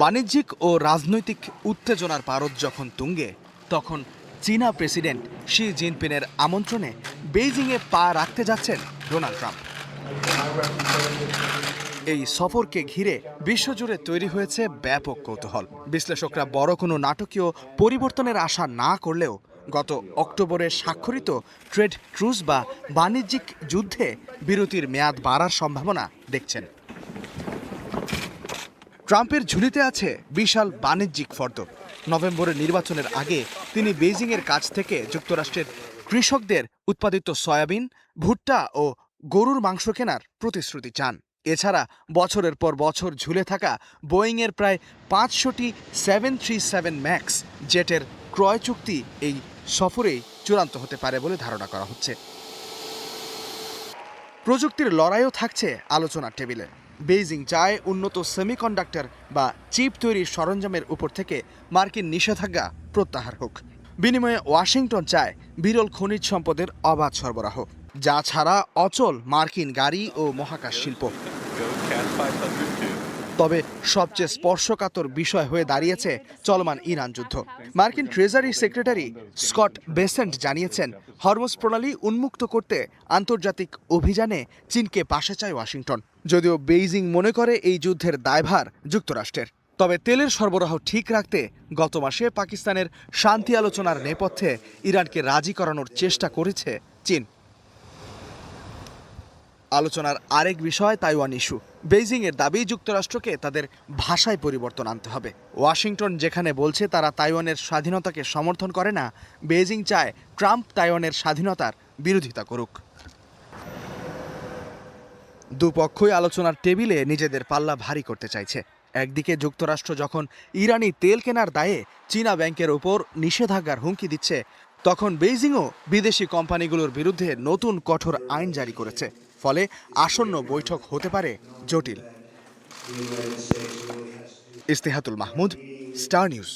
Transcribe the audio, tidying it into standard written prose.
বাণিজ্যিক ও রাজনৈতিক উত্তেজনার পারদ যখন তুঙ্গে, তখন চীনা প্রেসিডেন্ট শি জিনপিংয়ের আমন্ত্রণে বেইজিংয়ে পা রাখতে যাচ্ছেন ডোনাল্ড ট্রাম্প। এই সফরকে ঘিরে বিশ্বজুড়ে তৈরি হয়েছে ব্যাপক কৌতূহল। বিশ্লেষকরা বড় কোনো নাটকীয় পরিবর্তনের আশা না করলেও গত অক্টোবরে স্বাক্ষরিত ট্রেড ট্রুজ বা বাণিজ্যিক যুদ্ধে বিরতির মেয়াদ বাড়ার সম্ভাবনা দেখছেন। ট্রাম্পের ঝুলিতে আছে বিশাল বাণিজ্যিক ফর্দ। নভেম্বরের নির্বাচনের আগে তিনি বেইজিংয়ের কাছ থেকে যুক্তরাষ্ট্রের কৃষকদের উৎপাদিত সয়াবিন, ভুট্টা ও গরুর মাংস কেনার প্রতিশ্রুতি চান। এছাড়া বছরের পর বছর ঝুলে থাকা বোয়িংয়ের প্রায় 500টি 737 ম্যাক্স জেটের ক্রয় চুক্তি এই সফরেই চূড়ান্ত হতে পারে বলে ধারণা করা হচ্ছে। প্রযুক্তির লড়াইও থাকছে আলোচনার টেবিলে। বেইজিং চায় উন্নত সেমিকন্ডাক্টর বা চিপ তৈরির সরঞ্জামের উপর থেকে মার্কিন নিষেধাজ্ঞা প্রত্যাহার হোক। বিনিময়ে ওয়াশিংটন চায় বিরল খনিজ সম্পদের অবাধ সরবরাহ, যা ছাড়া অচল মার্কিন গাড়ি ও মহাকাশ শিল্প। তবে সবচেয়ে স্পর্শকাতর বিষয় হয়ে দাঁড়িয়েছে চলমান ইরান যুদ্ধ। মার্কিন ট্রেজারি সেক্রেটারি স্কট বেসেন্ট জানিয়েছেন, হরমুজ প্রণালী উন্মুক্ত করতে আন্তর্জাতিক অভিযানে চীনকে পাশে চায় ওয়াশিংটন। যদিও বেইজিং মনে করে এই যুদ্ধের দায়ভার যুক্তরাষ্ট্রের। তবে তেলের সরবরাহ ঠিক রাখতে গত মাসে পাকিস্তানের শান্তি আলোচনার নেপথ্যে ইরানকে রাজি করানোর চেষ্টা করেছে চীন। আলোচনার আরেক বিষয় তাইওয়ান ইস্যু। বেইজিংয়ের দাবি যুক্তরাষ্ট্রকে তাদের ভাষায় পরিবর্তন আনতে হবে। ওয়াশিংটন যেখানে বলছে তারা তাইওয়ানের স্বাধীনতাকে সমর্থন করে না, বেইজিং চায় ট্রাম্প তাইওয়ানের স্বাধীনতার বিরোধিতা করুক। দুপক্ষই আলোচনার টেবিলে নিজেদের পাল্লা ভারী করতে চাইছে। একদিকে যুক্তরাষ্ট্র যখন ইরানি তেল কেনার দায়ে চীনা ব্যাংকের ওপর নিষেধাজ্ঞার হুমকি দিচ্ছে, তখন বেইজিংও বিদেশি কোম্পানিগুলোর বিরুদ্ধে নতুন কঠোর আইন জারি করেছে। ফলে আসন্ন বৈঠক হতে পারে জটিল। ইস্তেহাতুল মাহমুদ, স্টার নিউজ।